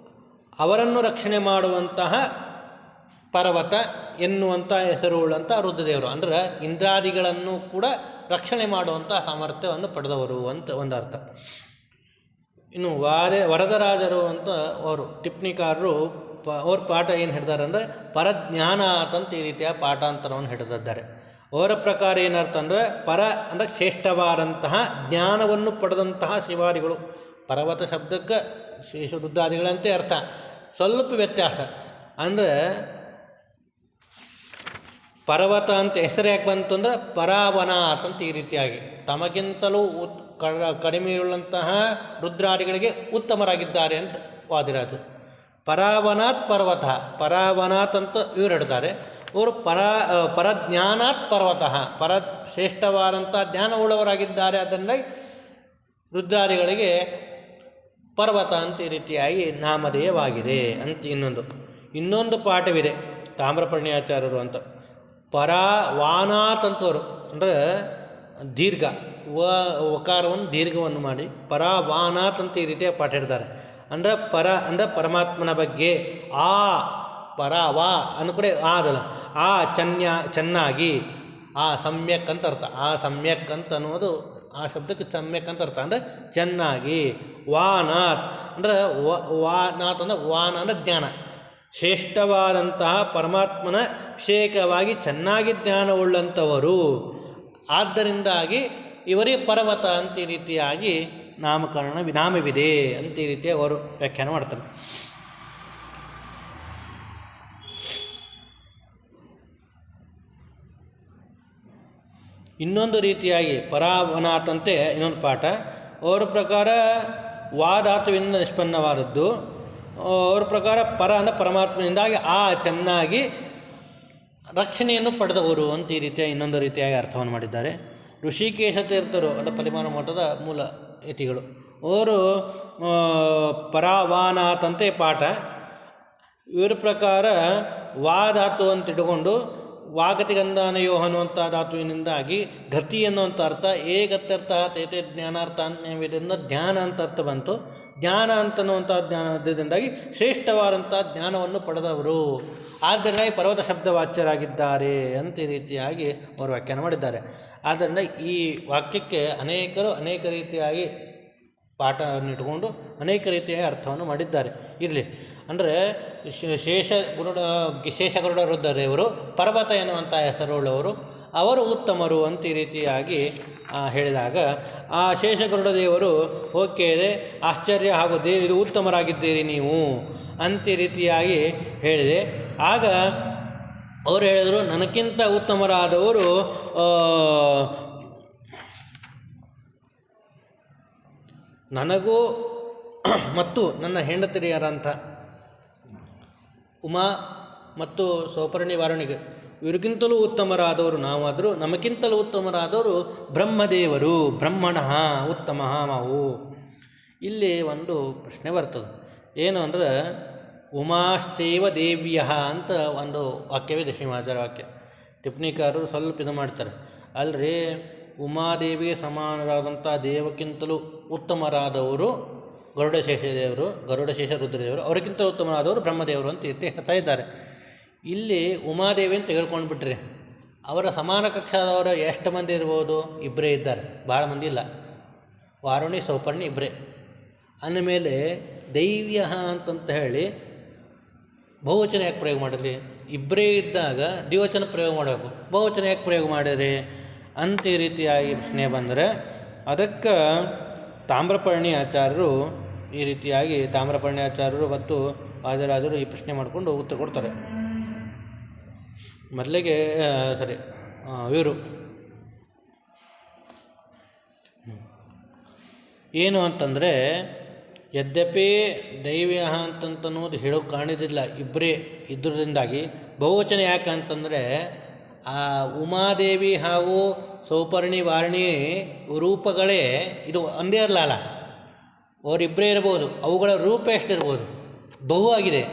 ಅವರನ್ನು ರಕ್ಷಣೆ ಮಾಡುವಂತಹ ಪರ್ವತ ಎನ್ನುವಂಥ ಹೆಸರುಳ್ಳಂಥ ರುದ್ರದೇವರು. ಅಂದರೆ ಇಂದ್ರಾದಿಗಳನ್ನು ಕೂಡ ರಕ್ಷಣೆ ಮಾಡುವಂಥ ಸಾಮರ್ಥ್ಯವನ್ನು ಪಡೆದವರು ಅಂತ ಒಂದು ಅರ್ಥ. ಇನ್ನು ವರದರಾಜರು ಅಂತ ಅವರು ಟಿಪ್ಪಣಿಕಾರರು ಅವ್ರ ಪಾಠ ಏನು ಹಿಡಿದಾರೆ ಅಂದರೆ ಪರಜ್ಞಾನ ಅಂತ ಈ ರೀತಿಯ ಪಾಠಾಂತರವನ್ನು ಹಿಡಿದಿದ್ದಾರೆ. ಅವರ ಪ್ರಕಾರ ಏನರ್ಥ ಅಂದರೆ ಪರ ಅಂದರೆ ಶ್ರೇಷ್ಠವಾದಂತಹ ಜ್ಞಾನವನ್ನು ಪಡೆದಂತಹ ಶಿವಾದಿಗಳು. ಪರ್ವತ ಶಬ್ದಕ್ಕೆ ಶೇಷರುದ್ರಾದಿಗಳಂತೆ ಅರ್ಥ, ಸ್ವಲ್ಪ ವ್ಯತ್ಯಾಸ. ಅಂದರೆ ಪರ್ವತ ಅಂತ ಹೆಸರು ಯಾಕೆ ಬಂತು ಅಂದರೆ ಪರಾವನಾಥ್ ಅಂತ ಈ ರೀತಿಯಾಗಿ ತಮಗಿಂತಲೂ ಕಡಿಮೆಯುಳ್ಳಂತಹ ರುದ್ರಾದಿಗಳಿಗೆ ಉತ್ತಮರಾಗಿದ್ದಾರೆ ಅಂತ ವಾದಿರಾಜು. ಪರಾವನಾಥ್ ಪರಾವನಾಥ್ ಅಂತ ಇವರು ಹೇಳ್ತಾರೆ. ಅವರು ಪರಜ್ಞಾನಾತ್ ಪರ್ವತ, ಶ್ರೇಷ್ಠವಾದಂಥ ಜ್ಞಾನವುಳ್ಳವರಾಗಿದ್ದಾರೆ. ಅದರಿಂದ ರುದ್ರಾದಿಗಳಿಗೆ ಪರ್ವತ ಅಂತ ಈ ರೀತಿಯಾಗಿ ನಾಮಧೇಯವಾಗಿದೆ ಅಂತ ಇನ್ನೊಂದು ಪಾಠವಿದೆ ತಾಮ್ರಪರ್ಣಿಯಾಚಾರ್ಯರು ಅಂತ. ಪರಾವಾನಾಥ್ ಅಂತವರು ಅಂದರೆ ದೀರ್ಘ ವಕಾರವನ್ನು ದೀರ್ಘವನ್ನು ಮಾಡಿ ಪರಾವಾನಾಥ್ ಅಂತ ಈ ರೀತಿಯ ಪಾಠ ಹಿಡ್ತಾರೆ. ಅಂದರೆ ಪರಮಾತ್ಮನ ಬಗ್ಗೆ ಆ ಪರಾವಾ ಅನ್ನೋ ಕಡೆ ಆದಲ್ಲ, ಆ ಚೆನ್ನಾಗಿ, ಆ ಸಮ್ಯಕ್ ಅಂತ ಅರ್ಥ. ಆ ಸಮ್ಯಕ್ ಅಂತ ಅನ್ನೋದು ಆ ಶಬ್ದಕ್ಕೆ ಸಮ್ಯಕ್ ಅಂತ ಅರ್ಥ. ಅಂದರೆ ಚೆನ್ನಾಗಿ. ವಾನಾಥ್ ಅಂದರೆ ವಾನಾಥ್ ಅಂದರೆ ವಾನ ಅಂದರೆ ಜ್ಞಾನ. ಶ್ರೇಷ್ಠವಾದಂತಹ ಪರಮಾತ್ಮನ ವಿಷಯಕವಾಗಿ ಚೆನ್ನಾಗಿ ಜ್ಞಾನವುಳ್ಳಂಥವರು. ಆದ್ದರಿಂದಾಗಿ ಇವರಿಗೆ ಪರ್ವತ ಅಂತ ಈ ರೀತಿಯಾಗಿ ನಾಮವಿದೆ ಅಂತ ಈ ರೀತಿಯ ಅವರು ವ್ಯಾಖ್ಯಾನ ಮಾಡ್ತಾರೆ. ಇನ್ನೊಂದು ರೀತಿಯಾಗಿ ಪರಾವನಾಥಂತೆ ಇನ್ನೊಂದು ಪಾಠ. ಅವರ ಪ್ರಕಾರ ವಾಧಾತುವಿನಿಂದ ನಿಷ್ಪನ್ನವಾದದ್ದು. ಅವ್ರ ಪ್ರಕಾರ ಪರ ಅಂದರೆ ಪರಮಾತ್ಮನಿಂದಾಗಿ ಆ ಚೆನ್ನಾಗಿ ರಕ್ಷಣೆಯನ್ನು ಪಡೆದವರು ಅಂತ ಈ ರೀತಿಯ ಇನ್ನೊಂದು ರೀತಿಯಾಗಿ ಅರ್ಥವನ್ನು ಮಾಡಿದ್ದಾರೆ. ಋಷಿಕೇಶ ತೀರ್ಥರು ಅಂದರೆ ಪರಿಮಾಣ ಮಠದ ಮೂಲ ಯತಿಗಳು, ಅವರು ಪರಾವಾನಾಥಂತೆ ಪಾಠ. ಇವರ ಪ್ರಕಾರ ವಾಧಾತು ಅಂತ ಇಟ್ಟುಕೊಂಡು ವಾಗತಿಗಂಧಾನಯೋ ಅನ್ನುವಂಥ ಧಾತುವಿನಿಂದಾಗಿ ಗತಿ ಅನ್ನುವಂಥ ಅರ್ಥ, ಏಗತ್ಯರ್ಥ ತೇತೆ ಜ್ಞಾನಾರ್ಥ ಅಂತದಿಂದ ಜ್ಞಾನ ಅಂತ ಅರ್ಥ ಬಂತು. ಜ್ಞಾನ ಅಂತನ್ನುವಂಥ ಜ್ಞಾನದಿಂದಾಗಿ ಶ್ರೇಷ್ಠವಾದಂಥ ಜ್ಞಾನವನ್ನು ಪಡೆದವರು. ಆದ್ದರಿಂದ ಪರ್ವತ ಶಬ್ದವಾಚ್ಯರಾಗಿದ್ದಾರೆ ಅಂತ ಈ ರೀತಿಯಾಗಿ ಅವರು ವ್ಯಾಖ್ಯಾನ ಮಾಡಿದ್ದಾರೆ. ಆದ್ದರಿಂದ ಈ ವಾಕ್ಯಕ್ಕೆ ಅನೇಕರು ಅನೇಕ ರೀತಿಯಾಗಿ ಪಾಠವನ್ನು ಇಟ್ಟುಕೊಂಡು ಅನೇಕ ರೀತಿಯ ಅರ್ಥವನ್ನು ಮಾಡಿದ್ದಾರೆ. ಇರಲಿ, ಅಂದರೆ ಶೇಷಗರುಡ ರುದ್ರದೇವರು ಪರ್ವತ ಎನ್ನುವಂಥ ಹೆಸರುಳ್ಳವರು, ಅವರು ಉತ್ತಮರು ಅಂತ ಈ ರೀತಿಯಾಗಿ ಹೇಳಿದಾಗ ಆ ಶೇಷಗರುಡ ದೇವರು ಓಕೆ ಆಶ್ಚರ್ಯ ಹಾಗೂ ಇದು ಉತ್ತಮರಾಗಿದ್ದೀರಿ ನೀವು ಅಂತ ಈ ರೀತಿಯಾಗಿ ಹೇಳಿದೆ. ಆಗ ಅವರು ಹೇಳಿದರು, ನನಗಿಂತ ಉತ್ತಮರಾದವರು ನನಗೂ ಮತ್ತು ನನ್ನ ಹೆಂಡತಿಯರಂಥ ಉಮಾ ಮತ್ತು ಸೌಪರ್ಣಿ ವಾರುಣಿಗೆ ಇವರಿಗಿಂತಲೂ ಉತ್ತಮರಾದವರು ನಾವಾದರೂ, ನಮಗಿಂತಲೂ ಉತ್ತಮರಾದವರು ಬ್ರಹ್ಮದೇವರು, ಬ್ರಹ್ಮಣಃ ಉತ್ತಮ ಮಾವು. ಇಲ್ಲಿ ಒಂದು ಪ್ರಶ್ನೆ ಬರ್ತದೆ. ಏನು ಅಂದರೆ ಉಮಾಶ್ಚೈವ ದೇವ್ಯ ಅಂತ ಒಂದು ವಾಕ್ಯವಿದೆ, ಶ್ರೀಮಾಚಾರ್ಯ ವಾಕ್ಯ. ಟಿಪ್ಪಣಿಕಾರರು ಸ್ವಲ್ಪ ಇದು ಮಾಡ್ತಾರೆ, ಅಲ್ರಿ ಉಮಾದೇವಿಗೆ ಸಮಾನರಾದಂಥ ದೇವಕ್ಕಿಂತಲೂ ಉತ್ತಮರಾದವರು ಗರುಡಶೇಷ ರುದ್ರದೇವರು, ಅವರಿಗಿಂತ ಉತ್ತಮರಾದವರು ಬ್ರಹ್ಮದೇವರು ಅಂತ ಹೇಳ್ತಾ ಇದ್ದಾರೆ. ಇಲ್ಲಿ ಉಮಾದೇವಿಯನ್ನು ತೆಗೆದುಕೊಂಡು ಬಿಟ್ರಿ, ಅವರ ಸಮಾನ ಕಕ್ಷಾದವರು ಎಷ್ಟು ಮಂದಿ ಇರ್ಬೋದು? ಇಬ್ಬರೇ ಇದ್ದಾರೆ, ಭಾಳ ಮಂದಿ ಇಲ್ಲ. ವಾರುಣಿ ಸೌಪರ್ಣಿ ಇಬ್ಬರೇ. ಅಂದಮೇಲೆ ದೈವ್ಯ ಅಂತಂತ ಹೇಳಿ ಬಹುವಚನ ಯಾಕೆ ಪ್ರಯೋಗ ಮಾಡಿರಿ? ಇಬ್ಬರೇ ಇದ್ದಾಗ ದ್ವಿವಚನ ಪ್ರಯೋಗ ಮಾಡಬೇಕು, ಬಹುವಚನ ಯಾಕೆ ಪ್ರಯೋಗ ಮಾಡಿರಿ ಅಂತ ಈ ರೀತಿಯಾಗಿ ಪ್ರಶ್ನೆ ಬಂದರೆ ಅದಕ್ಕೆ ತಾಮ್ರಪರ್ಣಿ ಆಚಾರ್ಯರು ಈ ರೀತಿಯಾಗಿ ತಾಮ್ರಪರ್ಣಿ ಆಚಾರ್ಯರು ಮತ್ತು ವಾದಿರಾಜರು ಈ ಪ್ರಶ್ನೆ ಮಾಡಿಕೊಂಡು ಉತ್ತರ ಕೊಡ್ತಾರೆ. ಮೊದಲಿಗೆ ಇವರು ಏನು ಅಂತಂದರೆ ಯದ್ಯಪಿ ದೈವ್ಯ ಅಂತನ್ನೋದು ಹೇಳೋಕೆ ಕಾಣಿದಿಲ್ಲ, ಇಬ್ಬರೇ ಇದ್ದುದರಿಂದಾಗಿ ಬಹುವಚನ ಯಾಕೆ ಅಂತಂದರೆ ಆ ಉಮಾದೇವಿ ಹಾಗೂ ಸೌಪರ್ಣಿ ವಾರಣಿ ರೂಪಗಳೇ ಇದು ಒಂದೇ ಇರಲ್ಲ, ಅವರಿಬ್ಬರೇ ಇರ್ಬೋದು, ಅವುಗಳ ರೂಪ ಎಷ್ಟಿರ್ಬೋದು, ಬಹು ಆಗಿದೆ.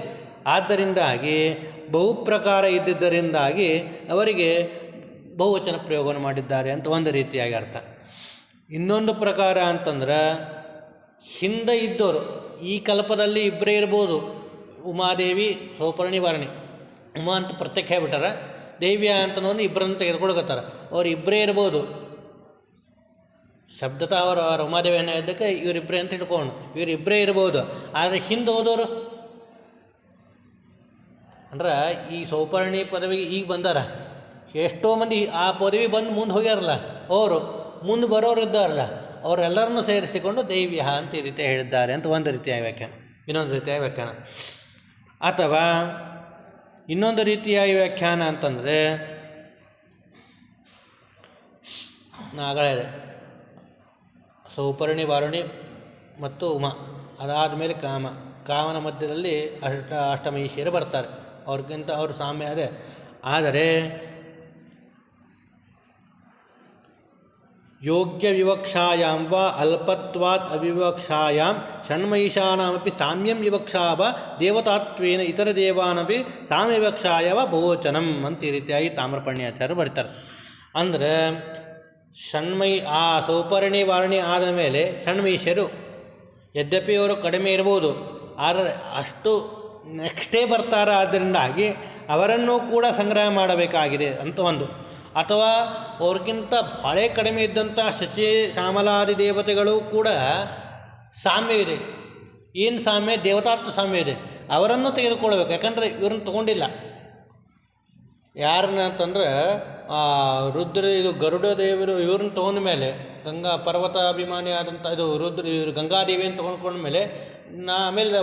ಆದ್ದರಿಂದಾಗಿ ಬಹುಪ್ರಕಾರ ಇದ್ದಿದ್ದರಿಂದಾಗಿ ಅವರಿಗೆ ಬಹುವಚನ ಪ್ರಯೋಗವನ್ನು ಮಾಡಿದ್ದಾರೆ ಅಂತ ಒಂದು ರೀತಿಯಾಗಿ ಅರ್ಥ. ಇನ್ನೊಂದು ಪ್ರಕಾರ ಅಂತಂದ್ರೆ ಹಿಂದೆ ಇದ್ದವರು ಈ ಕಲ್ಪದಲ್ಲಿ ಇಬ್ಬರೇ ಇರ್ಬೋದು, ಉಮಾದೇವಿ ಸೌಪರ್ಣಿ ವಾರಣಿ. ಉಮಾ ಅಂತ ಪ್ರತ್ಯೇಕ ಹೇಳ್ಬಿಟ್ಟಾರ, ದೇವ್ಯ ಅಂತನೋದು ಇಬ್ಬರನ್ನು ತೆಗೆದುಕೊಳ್ಕತ್ತಾರ, ಅವ್ರು ಇಬ್ಬರೇ ಇರ್ಬೋದು. ಶಬ್ದತ ಅವರ ಉಮಾದೇವಿ ಅನ್ನೋ ಇದ್ದಕ್ಕೆ ಇವರಿಬ್ಬರೇ ಅಂತ ಇಟ್ಕೊಂಡು ಇವರಿಬ್ಬರೇ ಇರ್ಬೋದು. ಆದರೆ ಹಿಂದೆ ಹೋದವರು ಅಂದ್ರೆ ಈ ಸೌಪರ್ಣಿ ಪದವಿಗೆ ಈಗ ಬಂದಾರ, ಎಷ್ಟೋ ಮಂದಿ ಆ ಪದವಿ ಬಂದು ಮುಂದೆ ಹೋಗ್ಯಾರಲ್ಲ, ಅವರು ಮುಂದೆ ಬರೋರು ಇದ್ದಾರಲ್ಲ, ಅವರೆಲ್ಲರನ್ನೂ ಸೇರಿಸಿಕೊಂಡು ದೈವ್ಯ ಅಂತ ಈ ರೀತಿ ಹೇಳಿದ್ದಾರೆ ಅಂತ ಒಂದು ರೀತಿಯ ವ್ಯಾಖ್ಯಾನ. ಇನ್ನೊಂದು ರೀತಿಯ ವ್ಯಾಖ್ಯಾನ ಅಥವಾ ಇನ್ನೊಂದು ರೀತಿಯ ವ್ಯಾಖ್ಯಾನ ಅಂತಂದರೆ ನಾಗಳೇ ಸೌಪರ್ಣಿ ವಾರುಣಿ ಮತ್ತು ಉಮಾ, ಅದಾದ ಮೇಲೆ ಕಾಮನ ಮಧ್ಯದಲ್ಲಿ ಅಷ್ಟಮೀಶಿಯರು ಬರ್ತಾರೆ, ಅವ್ರಿಗಿಂತ ಅವ್ರ ಸಾಮ್ಯ ಅದೇ. ಆದರೆ ಯೋಗ್ಯ ವಿವಕ್ಷಾಯಾಂ ವಾ ಅಲ್ಪತ್ವಾತ್ ಅವಿವಕ್ಷಾಯಾಂ ಷಣ್ಮೈಷಾನಾಮಪಿ ಸಾಮ್ಯಂ ವಿವಕ್ಷಾವ ದೇವತಾತ್ವೇನ ಇತರ ದೇವಾನಪಿ ಸಾಮ್ಯ ವಿವಕ್ಷಾಯವ ಬಹುವಚನಂ ಅಂತ ಈ ರೀತಿಯಾಗಿ ತಾಮ್ರಪರ್ಣಿ ಆಚಾರ್ಯರು ಬರ್ತಾರೆ. ಅಂದರೆ ಆ ಸೌಪರ್ಣಿ ವಾರಣಿ ಆದ ಮೇಲೆ ಷಣ್ಮೈಷರು ಯದ್ಯಪಿ ಅವರು ಕಡಿಮೆ ಇರ್ಬೋದು, ಆದರೆ ಅಷ್ಟು ನೆಕ್ಸ್ಟೇ ಬರ್ತಾರೆ, ಆದ್ದರಿಂದಾಗಿ ಅವರನ್ನು ಕೂಡ ಸಂಗ್ರಹ ಮಾಡಬೇಕಾಗಿದೆ ಅಂತ ಒಂದು. ಅಥವಾ ಅವ್ರಿಗಿಂತ ಭಾಳ ಕಡಿಮೆ ಇದ್ದಂಥ ಶಚಿ ಶ್ಯಾಮಲಾದಿ ದೇವತೆಗಳು ಕೂಡ ಸಾಮ್ಯವಿದೆ. ಏನು ಸಾಮ್ಯ? ದೇವತಾತ್ವ ಸಾಮ್ಯ ಇದೆ, ಅವರನ್ನು ತೆಗೆದುಕೊಳ್ಬೇಕು. ಯಾಕಂದರೆ ಇವ್ರನ್ನ ತೊಗೊಂಡಿಲ್ಲ. ಯಾರನ್ನ ಅಂತಂದ್ರೆ ರುದ್ರ ಇದು ಗರುಡ ದೇವರು ಇವ್ರನ್ನ ತೊಗೊಂಡ ಮೇಲೆ ಗಂಗಾ ಪರ್ವತಾಭಿಮಾನಿ ಆದಂಥ ಇದು ಇವರು ಗಂಗಾದೇವಿಯನ್ನು ತೊಗೊಂಡ್ಕೊಂಡ ಮೇಲೆ ಆಮೇಲೆ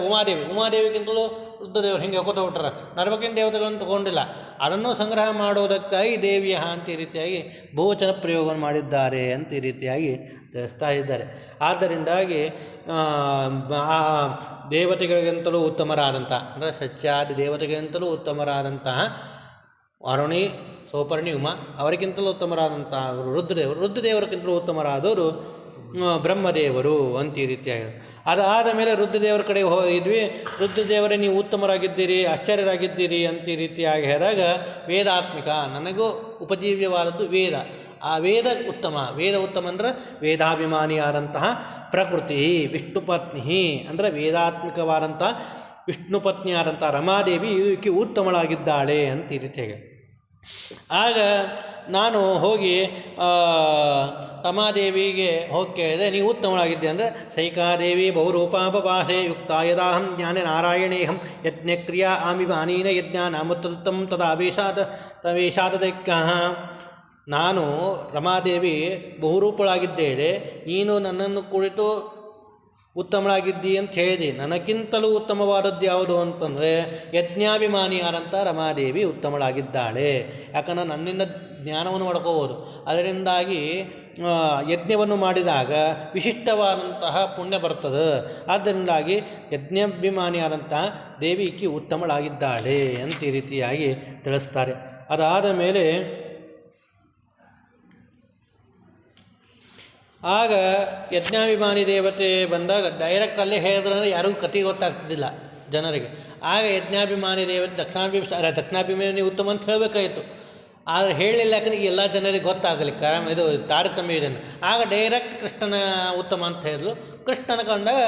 ಉಮಾದೇವಿಗಿಂತಲೂ ರುದ್ರದೇವರು ಹಿಂಗೆ ಹಾಕೋತ ಬಿಟ್ಟಾರ. ನರ್ವಕಿನ ದೇವತೆಗಳನ್ನು ತೊಗೊಂಡಿಲ್ಲ, ಅದನ್ನು ಸಂಗ್ರಹ ಮಾಡೋದಕ್ಕಾಗಿ ದೇವಿಯ ಅಂತ ಈ ರೀತಿಯಾಗಿ ಬಹುವಚನ ಪ್ರಯೋಗವನ್ನು ಮಾಡಿದ್ದಾರೆ ಅಂತ ಈ ರೀತಿಯಾಗಿ ತಿಳಿಸ್ತಾ ಇದ್ದಾರೆ. ಆದ್ದರಿಂದಾಗಿ ದೇವತೆಗಳಿಗಿಂತಲೂ ಉತ್ತಮರಾದಂಥ ಅಂದರೆ ಸತ್ಯಾದಿ ದೇವತೆಗಳಿಗಿಂತಲೂ ಉತ್ತಮರಾದಂತಹ ವಾರುಣಿ ಸೌಪರ್ಣಿ ಉಮಾ, ಅವರಿಗಿಂತಲೂ ಉತ್ತಮರಾದಂಥ ರುದ್ರದೇವರಿಗಿಂತಲೂ ಉತ್ತಮರಾದವರು ಬ್ರಹ್ಮದೇವರು ಅಂತ ಈ ರೀತಿಯಾಗಿ. ಅದಾದ ಮೇಲೆ ರುದ್ರದೇವರ ಕಡೆ ಹೋಗಿದ್ವಿ. ರುದ್ರದೇವರೇ ನೀವು ಉತ್ತಮರಾಗಿದ್ದೀರಿ, ಆಶ್ಚರ್ಯರಾಗಿದ್ದೀರಿ ಅಂತ ಈ ರೀತಿಯಾಗಿ ಹೇಳಿದಾಗ ವೇದಾತ್ಮಿಕ, ನನಗೂ ಉಪಜೀವ್ಯವಾದದ್ದು ವೇದ. ಆ ವೇದ ಉತ್ತಮ ಅಂದರೆ ವೇದಾಭಿಮಾನಿಯಾದಂತಹ ಪ್ರಕೃತಿ ವಿಷ್ಣುಪತ್ನಿ ಅಂದರೆ ವೇದಾತ್ಮಿಕವಾದಂತಹ ವಿಷ್ಣುಪತ್ನಿಯಾದಂಥ ರಮಾದೇವಿ ಈಕೆ ಉತ್ತಮಳಾಗಿದ್ದಾಳೆ ಅಂತ ಈ ರೀತಿಯಾಗಿ. ಆಗ ನಾನು ಹೋಗಿ ರಮಾದೇವಿಗೆ ಹೋಗಿ ಕೇಳಿದೆ, ನೀವು ಉತ್ತಮಳಾಗಿದ್ದೆ ಅಂದರೆ ಸೈಕಾದೇವಿ ಬಹುರೂಪಾಪಭಾಷೆ ಯುಕ್ತ ಯದಾಹಂ ಜ್ಞಾನ ನಾರಾಯಣೇಹಂ ಯಜ್ಞಕ್ರಿಯಾ ಆಮಿಮಾನೀನ ಯಜ್ಞ ನಾಮೋತ್ತಮ ತವೇಶಾದೈಕ್ಯ. ನಾನು ರಮಾದೇವಿ ಬಹುರೂಪಳಾಗಿದ್ದೇನೆ, ನೀನು ನನ್ನನ್ನು ಕುರಿತು ಉತ್ತಮಳಾಗಿದ್ದಿ ಅಂತ ಹೇಳಿದೆ. ನನಗಿಂತಲೂ ಉತ್ತಮವಾದದ್ದು ಯಾವುದು ಅಂತಂದರೆ ಯಜ್ಞಾಭಿಮಾನಿಯಾದಂಥ ರಮಾದೇವಿ ಉತ್ತಮಳಾಗಿದ್ದಾಳೆ. ಯಾಕಂದರೆ ನನ್ನಿಂದ ಜ್ಞಾನವನ್ನು ಮಾಡ್ಕೋಬೋದು, ಅದರಿಂದಾಗಿ ಯಜ್ಞವನ್ನು ಮಾಡಿದಾಗ ವಿಶಿಷ್ಟವಾದಂತಹ ಪುಣ್ಯ ಬರ್ತದೆ. ಆದ್ದರಿಂದಾಗಿ ಯಜ್ಞಾಭಿಮಾನಿಯಾದಂತಹ ದೇವಿ ಈಕೆ ಉತ್ತಮಳಾಗಿದ್ದಾಳೆ ಅಂತ ಈ ರೀತಿಯಾಗಿ ತಿಳಿಸ್ತಾರೆ. ಅದಾದ ಮೇಲೆ ಆಗ ಯಜ್ಞಾಭಿಮಾನಿ ದೇವತೆ ಬಂದಾಗ ಡೈರೆಕ್ಟ್ ಅಲ್ಲೇ ಹೇಳಿದ್ರೆ ಯಾರಿಗೂ ಕತೆ ಗೊತ್ತಾಗ್ತಿದ್ದಿಲ್ಲ ಜನರಿಗೆ. ಆಗ ಯಜ್ಞಾಭಿಮಾನಿ ದೇವತೆ ದಕ್ಷಿಣಾಭಿಮಾನಿ ಉತ್ತಮ ಅಂತ ಹೇಳಬೇಕಾಯಿತು. ಆದರೆ ಹೇಳಲಿಲ್ಲ, ಯಾಕಂದ್ರೆ ಎಲ್ಲ ಜನರಿಗೆ ಗೊತ್ತಾಗಲಿ ಇದು ತಾರತಮ್ಯ ಇದೆ. ಆಗ ಡೈರೆಕ್ಟ್ ಕೃಷ್ಣನ ಉತ್ತಮ ಅಂತ ಹೇಳಿದ್ರು. ಕೃಷ್ಣನ ಕಂಡಾಗ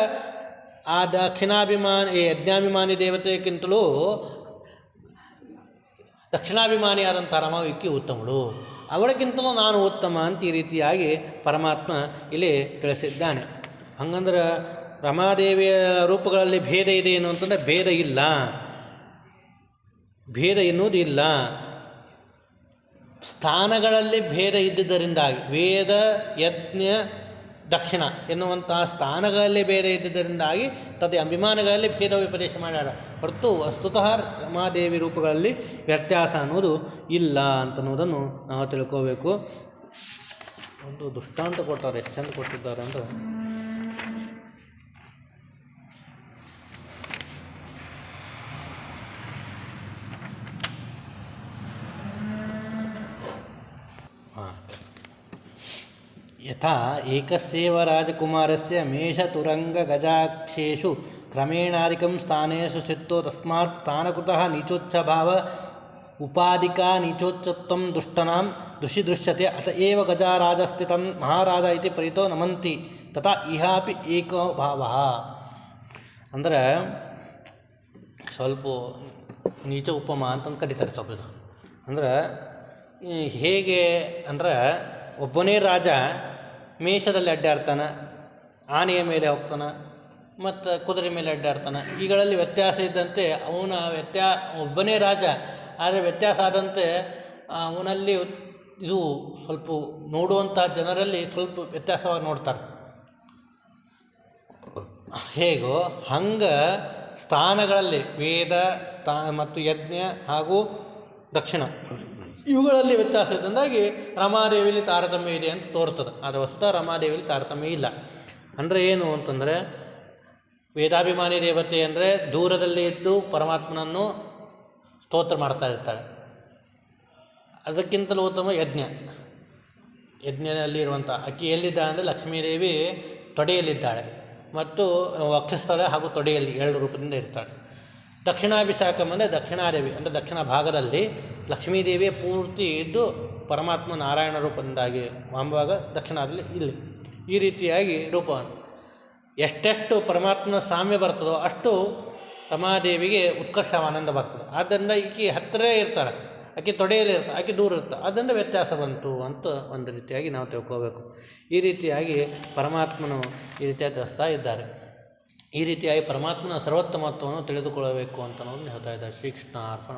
ಆ ಯಜ್ಞಾಭಿಮಾನಿ ದೇವತೆಗಿಂತಲೂ ದಕ್ಷಿಣಾಭಿಮಾನಿಯಾದಂಥ ರಮಾವಿಕ್ಕಿ ಉತ್ತಮಳು, ಅವಳಿಗಿಂತಲೂ ನಾನು ಉತ್ತಮ ಅಂತ ಈ ರೀತಿಯಾಗಿ ಪರಮಾತ್ಮ ಇಲ್ಲಿ ತಿಳಿಸಿದ್ದಾನೆ. ಹಂಗಂದ್ರೆ ರಮಾದೇವಿಯ ರೂಪಗಳಲ್ಲಿ ಭೇದ ಇದೆ ಏನು ಅಂತಂದರೆ ಭೇದ ಇಲ್ಲ. ಭೇದ ಎನ್ನುವುದು ಇಲ್ಲ. ಸ್ಥಾನಗಳಲ್ಲಿ ಭೇದ ಇದ್ದುದರಿಂದಾಗಿ ವೇದ ಯಜ್ಞ ದಕ್ಷಿಣ ಎನ್ನುವಂತಹ ಸ್ಥಾನಗಳಲ್ಲಿ ಬೇರೆ ಇದ್ದುದರಿಂದಾಗಿ ತದೆ ಅಭಿಮಾನಗಳಲ್ಲಿ ಭೇದ ವಿಪದೇಶ ಮಾಡ್ಯಾರ. ಹೊರತು ವಸ್ತುತಃ ರಮಾದೇವಿ ರೂಪಗಳಲ್ಲಿ ವ್ಯತ್ಯಾಸ ಅನ್ನೋದು ಇಲ್ಲ ಅಂತನ್ನೋದನ್ನು ನಾವು ತಿಳ್ಕೋಬೇಕು. ಒಂದು ದೃಷ್ಟಾಂತ ಕೊಟ್ಟಾರೆ, ಎಷ್ಟು ಚಂದ ಕೊಟ್ಟಿದ್ದಾರೆ ಅಂದರೆ, ಯಥಾ ಏಕಸ್ಯೇವ ರಾಜಕುಮಾರಸ್ಯ ಮೇಷತುರಂಗಗಜಾಕ್ಷೇಷು ಕ್ರಮೇಣಾಧಿಕಂ ಸ್ಥಾನೇಷು ಸ್ಥಿತೋ ತಸ್ಮಾತ್ ಸ್ಥಾನಕೃತಃ ನೀಚೋಚ್ಛಭಾವ ಉಪಾಧಿಕಾ ನೀಚೋಚ್ಚತ್ವಂ ದುಷ್ಟನಾಂ ದೃಶ್ಯತೆ ಅತ ಏವ ಗಜರಾಜಸ್ಥಿತಂ ಮಹಾರಾಜ ಇತಿ ಪರಿತೋ ನಮಂತಿ ತಥಾ ಇಹಾಪಿ ಏಕೋ ಭಾವಃ. ಅಂದರೆ ಸ್ವಲ್ಪ ನೀಚ ಉಪಮ ಅಂತಂದು ಕರೀತಾರೆ. ಸ್ವಲ್ಪ ಇದು ಅಂದ್ರೆ ಹೇಗೆ ಅಂದರೆ, ಒಬ್ಬನೇ ರಾಜ ಮೇಷದಲ್ಲಿ ಅಡ್ಡಾಡ್ತಾನೆ, ಆನೆಯ ಮೇಲೆ ಹೋಗ್ತಾನೆ, ಮತ್ತು ಕುದುರೆ ಮೇಲೆ ಅಡ್ಡಾಡ್ತಾನೆ. ಈಗಳಲ್ಲಿ ವ್ಯತ್ಯಾಸ ಇದ್ದಂತೆ ಅವನ ಒಬ್ಬನೇ ರಾಜ, ಆದರೆ ವ್ಯತ್ಯಾಸ ಆದಂತೆ ಅವನಲ್ಲಿ ಇದು ಸ್ವಲ್ಪ ನೋಡುವಂಥ ಜನರಲ್ಲಿ ಸ್ವಲ್ಪ ವ್ಯತ್ಯಾಸವಾಗಿ ನೋಡ್ತಾರೆ. ಹೇಗೋ ಹಂಗೆ ಸ್ಥಾನಗಳಲ್ಲಿ ವೇದ ಮತ್ತು ಯಜ್ಞ ಹಾಗೂ ದಕ್ಷಿಣ ಇವುಗಳಲ್ಲಿ ವ್ಯತ್ಯಾಸ ಇದ್ದಂದಾಗಿ ರಮಾದೇವಿಯಲ್ಲಿ ತಾರತಮ್ಯ ಇದೆ ಅಂತ ತೋರ್ತದೆ. ಆದರೆ ವಸ್ತುತಃ ರಮಾದೇವಿಯಲ್ಲಿ ತಾರತಮ್ಯ ಇಲ್ಲ. ಅಂದರೆ ಏನು ಅಂತಂದರೆ, ವೇದಾಭಿಮಾನಿ ದೇವತೆ ಅಂದರೆ ದೂರದಲ್ಲಿ ಇದ್ದು ಪರಮಾತ್ಮನನ್ನು ಸ್ತೋತ್ರ ಮಾಡ್ತಾ ಇರ್ತಾಳೆ. ಅದಕ್ಕಿಂತಲೂ ಉತ್ತಮ ಯಜ್ಞದಲ್ಲಿ ಇರುವಂಥ ಅಕ್ಕಿ ಎಲ್ಲಿದ್ದಾಳೆ ಅಂದರೆ ಲಕ್ಷ್ಮೀದೇವಿ ತೊಡೆಯಲ್ಲಿದ್ದಾಳೆ ಮತ್ತು ವಕ್ಷಸ್ಥಳ ಹಾಗೂ ತೊಡೆಯಲ್ಲಿ 2 ರೂಪದಿಂದ ಇರ್ತಾಳೆ. ದಕ್ಷಿಣಾಭಿಷೇಕಂ ಅಂದರೆ ದಕ್ಷಿಣಾದೇವಿ ಅಂದರೆ ದಕ್ಷಿಣ ಭಾಗದಲ್ಲಿ ಲಕ್ಷ್ಮೀದೇವಿಯ ಪೂರ್ತಿ ಇದ್ದು ಪರಮಾತ್ಮ ನಾರಾಯಣ ರೂಪದಿಂದಾಗಿ ವಾಮಭಾಗ ದಕ್ಷಿಣದಲ್ಲಿ ಇಲ್ಲಿ ಈ ರೀತಿಯಾಗಿ ರೂಪವನ್ನು ಎಷ್ಟೆಷ್ಟು ಪರಮಾತ್ಮನ ಸಾಮ್ಯ ಬರ್ತದೋ ಅಷ್ಟು ರಮಾದೇವಿಗೆ ಉತ್ಕರ್ಷ ಆನಂದ ಬರ್ತದೆ. ಆದ್ದರಿಂದ ಈಕೆ ಹತ್ತಿರ ಇರ್ತಾರೆ, ಆಕೆ ತೊಡೆಯಲ್ಲಿ ಇರ್ತಾರೆ, ಆಕೆ ದೂರ ಇರ್ತಾರೆ. ಅದರಿಂದ ವ್ಯತ್ಯಾಸ ಬಂತು ಅಂತ ಒಂದು ರೀತಿಯಾಗಿ ನಾವು ತಿಳ್ಕೋಬೇಕು. ಈ ರೀತಿಯಾಗಿ ಪರಮಾತ್ಮನು ಈ ರೀತಿಯಾಗಿ ತಿಳಿಸ್ತಾ ಇದ್ದಾರೆ. ಈ ರೀತಿಯಾಗಿ ಪರಮಾತ್ಮನ ಸರ್ವೋತ್ತಮತ್ವವನ್ನು ತಿಳಿದುಕೊಳ್ಳಬೇಕು ಅಂತ ನಾವು ಹೇಳ್ತಾ ಇದ್ದಾರೆ. ಶ್ರೀಕೃಷ್ಣ ಅರ್ಪಣ.